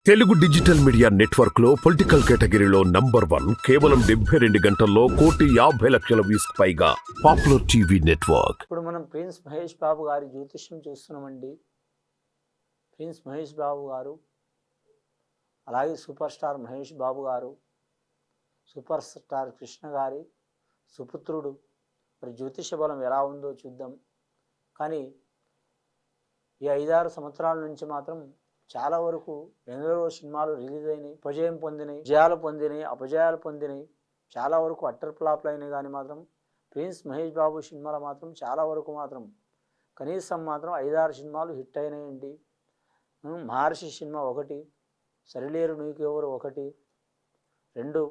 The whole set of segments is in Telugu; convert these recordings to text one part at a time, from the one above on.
తెలుగు డిజిటల్ మీడియా నెట్వర్క్ లో పొలిటికల్ కేటగిరీలో నంబర్ 1 కేవలం 72 గంటల్లో 1,50,00,000 వ్యూస్ పైగా పాపులర్ టీవీ నెట్వర్క్. ఇప్పుడు మనం ప్రిన్స్ మహేష్ బాబు గారి జ్యోతిష్యం చూస్తున్నామండి. ప్రిన్స్ మహేష్ బాబు గారు అలాగే సూపర్ స్టార్ మహేష్ బాబు గారు, సూపర్ స్టార్ కృష్ణ గారి సుపుత్రుడు. మరి జ్యోతిష బలం ఎలా ఉందో చూద్దాం. కానీ ఈ 5-6 సంవత్సరాల నుంచి మాత్రం చాలా వరకు ఎందరో సినిమాలు రిలీజ్ అయినాయి, విజయం పొందినాయి, విజయాలు పొందినాయి, అపజయాలు పొందినాయి, చాలా వరకు అట్టర్ ఫ్లాప్లు అయినాయి. కానీ మాత్రం ప్రిన్స్ మహేష్ బాబు సినిమాలు మాత్రం చాలా వరకు మాత్రం కనీసం మాత్రం 5-6 సినిమాలు హిట్ అయినాయండి. మహర్షి సినిమా 1, సరిలేరు నీకెవరు 1, 2,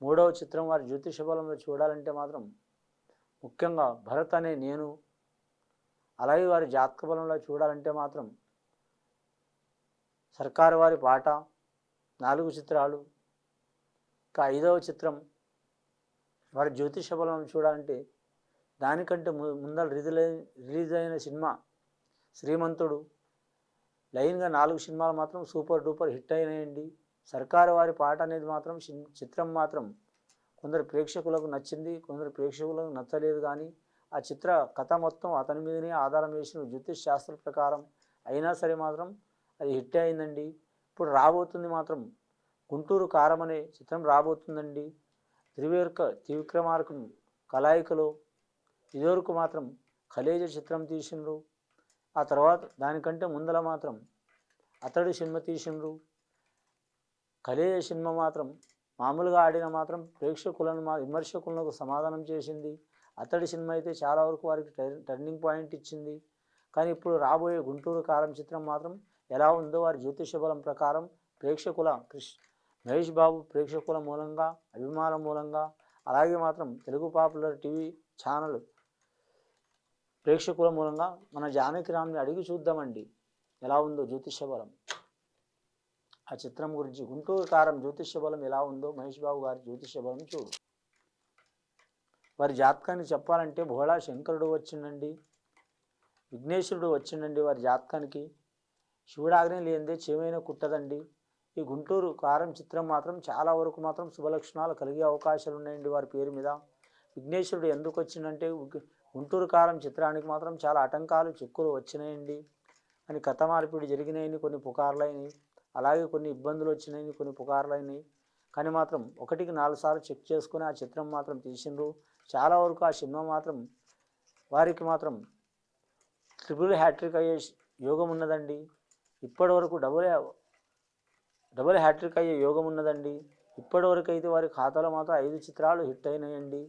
మూడవ చిత్రం వారి జ్యోతిష బలంలో చూడాలంటే మాత్రం ముఖ్యంగా భరత్ అనే నేను, అలాగే వారి జాతక బలంలో చూడాలంటే మాత్రం సర్కారు వారి పాట 4 చిత్రాలు. ఇంకా 5వ చిత్రం వారి జ్యోతిష బలం చూడాలంటే దానికంటే ముందర రిలీజ్ అయిన సినిమా శ్రీమంతుడు. లైన్గా 4 సినిమాలు మాత్రం సూపర్ డూపర్ హిట్ అయినాయండి. సర్కారు వారి పాట అనేది మాత్రం చిత్రం మాత్రం కొందరు ప్రేక్షకులకు నచ్చింది, కొందరు ప్రేక్షకులకు నచ్చలేదు. కానీ ఆ చిత్ర కథ మొత్తం అతని మీదనే ఆధారం వేసిన జ్యోతిష్ శాస్త్ర ప్రకారం అయినా సరే మాత్రం అది హిట్ అయిందండి. ఇప్పుడు రాబోతుంది మాత్రం గుంటూరు కారం అనే చిత్రం రాబోతుందండి. త్రివిక్రమార్కం కలాయికలో ఇదివరకు మాత్రం ఖలేజ చిత్రం తీసిండ్రు. ఆ తర్వాత దానికంటే ముందల మాత్రం అతడు సినిమా తీసిండ్రు. ఖలేజ సినిమా మాత్రం మామూలుగా ఆడిన మాత్రం ప్రేక్షకులను విమర్శకులకు సమాధానం చేసింది. అతడి సినిమా అయితే చాలా వరకు వారికి టర్నింగ్ పాయింట్ ఇచ్చింది. కానీ ఇప్పుడు రాబోయే గుంటూరు కారం చిత్రం మాత్రం ఎలా ఉందో వారి జ్యోతిష బలం ప్రకారం ప్రేక్షకుల మహేష్ బాబు ప్రేక్షకుల మూలంగా, అభిమానుల మూలంగా, అలాగే మాత్రం తెలుగు పాపులర్ టీవీ ఛానల్ ప్రేక్షకుల మూలంగా మన జానకిరామ్ని అడిగి చూద్దామండి ఎలా ఉందో జ్యోతిష బలం. ఆ చిత్రం గురించి గుంటూరు కారం జ్యోతిష బలం ఎలా ఉందో మహేష్ బాబు గారి జ్యోతిష బలం చూడు. వారి జాతకాన్ని చెప్పాలంటే భోళా శంకరుడు వచ్చిండండి, విఘ్నేశ్వరుడు వచ్చిండండి వారి జాతకానికి. శివుడాగ్నే లేనిదే చేమైనా కుట్టదండి. ఈ గుంటూరు కారం చిత్రం మాత్రం చాలా వరకు మాత్రం శుభలక్షణాలు కలిగే అవకాశాలు ఉన్నాయండి వారి పేరు మీద. విఘ్నేశ్వరుడు ఎందుకు వచ్చిందంటే గుంటూరు కారం చిత్రానికి మాత్రం చాలా ఆటంకాలు చిక్కులు వచ్చినాయండి. అని కథ మార్పిడి జరిగినాయని కొన్ని పుకార్లైనవి, అలాగే కొన్ని ఇబ్బందులు వచ్చినాయని కొన్ని పుకార్లైనవి. కానీ మాత్రం 1కి 4 సార్లు చెక్ చేసుకుని ఆ చిత్రం మాత్రం తీసిండ్రు. చాలా వరకు ఆ సినిమా మాత్రం వారికి మాత్రం ట్రిపుల్ హ్యాట్రిక్ అయ్యే యోగం ఉన్నదండి. ఇప్పటి వరకు డబుల్ హ్యాట్రిక్ అయ్యే యోగం ఉన్నదండి. ఇప్పటి వరకు అయితే వారి ఖాతాలో మాత్రం 5 చిత్రాలు హిట్ అయినాయండి.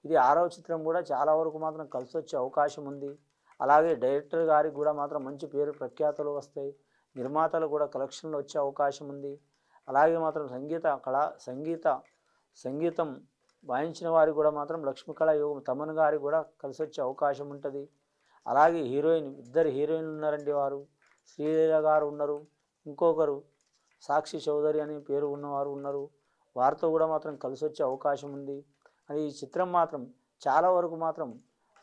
ఇది 6వ చిత్రం కూడా చాలా వరకు మాత్రం కలిసి వచ్చే అవకాశం ఉంది. అలాగే డైరెక్టర్ గారికి కూడా మాత్రం మంచి పేరు ప్రఖ్యాతలు వస్తాయి. నిర్మాతలు కూడా కలెక్షన్లు వచ్చే అవకాశం ఉంది. అలాగే మాత్రం సంగీతం వాయించిన వారికి కూడా మాత్రం లక్ష్మీకళ యోగం తమన్ గారికి కూడా కలిసి వచ్చే అవకాశం ఉంటుంది. అలాగే ఇద్దరు హీరోయిన్లు ఉన్నారండి. వారు శ్రీలీల గారు ఉన్నారు, ఇంకొకరు సాక్షి చౌదరి అనే పేరు ఉన్నవారు ఉన్నారు. వారితో కూడా మాత్రం కలిసి వచ్చే అవకాశం ఉంది. అది ఈ చిత్రం మాత్రం చాలా వరకు మాత్రం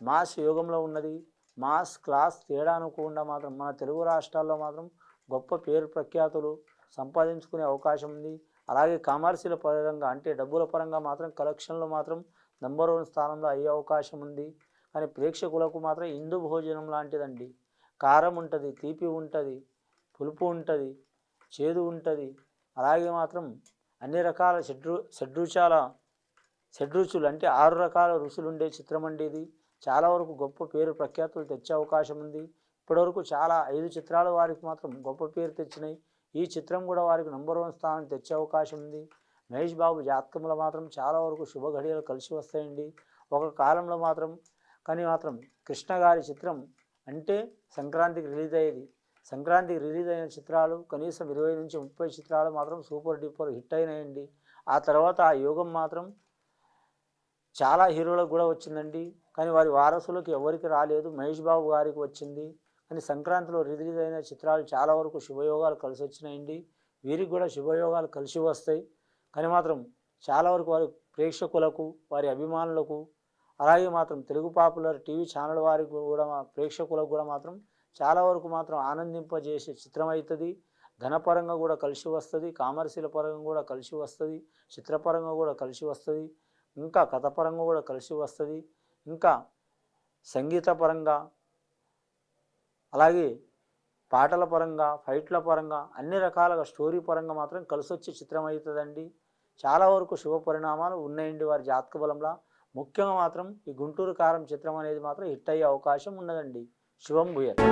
మాస్ యోగంలో ఉన్నది. మాస్ క్లాస్ తేడా అనుకోకుండా మాత్రం మన తెలుగు రాష్ట్రాల్లో మాత్రం గొప్ప పేరు ప్రఖ్యాతులు సంపాదించుకునే అవకాశం ఉంది. అలాగే కమర్షియల్ పరంగా అంటే డబ్బుల పరంగా మాత్రం కలెక్షన్లు మాత్రం నంబర్ 1 స్థానంలో అయ్యే అవకాశం ఉంది. కానీ ప్రేక్షకులకు మాత్రం ఇందు భోజనం లాంటిదండి. కారం ఉంటుంది, తీపి ఉంటుంది, పులుపు ఉంటుంది, చేదు ఉంటుంది, అలాగే మాత్రం అన్ని రకాల షడ్రుచులు అంటే 6 రకాల రుచులు ఉండే చిత్రం అండి ఇది. చాలా వరకు గొప్ప పేరు ప్రఖ్యాతులు తెచ్చే అవకాశం ఉంది. ఇప్పటివరకు చాలా 5 చిత్రాలు వారికి మాత్రం గొప్ప పేరు తెచ్చినాయి. ఈ చిత్రం కూడా వారికి నంబర్ 1 స్థానం తెచ్చే అవకాశం ఉంది. మహేష్ బాబు జాతకంలో మాత్రం చాలా వరకు శుభ ఘడియలు కలిసి వస్తాయండి ఒక కాలంలో మాత్రం. కానీ మాత్రం కృష్ణ గారి చిత్రం అంటే సంక్రాంతికి రిలీజ్ అయ్యేది. సంక్రాంతికి రిలీజ్ అయిన చిత్రాలు కనీసం 20 నుంచి 30 చిత్రాలు మాత్రం సూపర్ డూపర్ హిట్ అయినాయండి. ఆ తర్వాత ఆ యోగం మాత్రం చాలా హీరోలకు కూడా వచ్చిందండి. కానీ వారి వారసులకు ఎవరికి రాలేదు, మహేష్ బాబు గారికి వచ్చింది. కానీ సంక్రాంతిలో రిలీజ్ అయిన చిత్రాలు చాలా వరకు శుభయోగాలు కలిసి వచ్చినాయండి. వీరికి కూడా శుభయోగాలు కలిసి వస్తాయి. కానీ మాత్రం చాలా వరకు వారి ప్రేక్షకులకు, వారి అభిమానులకు, అలాగే మాత్రం తెలుగు పాపులర్ టీవీ ఛానల్ వారికి కూడా ప్రేక్షకులకు కూడా మాత్రం చాలా వరకు మాత్రం ఆనందింపజేసే చిత్రం అవుతుంది. ధనపరంగా కూడా కలిసి వస్తుంది, కామర్షియల్ పరంగా కూడా కలిసి వస్తుంది, చిత్రపరంగా కూడా కలిసి వస్తుంది, ఇంకా కథపరంగా కూడా కలిసి వస్తుంది, ఇంకా సంగీత పరంగా, అలాగే పాటల పరంగా, ఫైట్ల పరంగా, అన్ని రకాలుగా స్టోరీ పరంగా మాత్రం కలిసి వచ్చే చిత్రం అవుతుందండి. చాలా వరకు శుభ పరిణామాలు ఉన్నాయండి వారి జాతక బలంలో. ముఖ్యంగా మాత్రం ఈ గుంటూరు కారం చిత్రం అనేది మాత్రం హిట్ అయ్యే అవకాశం ఉన్నదండి. శుభం భూయత్.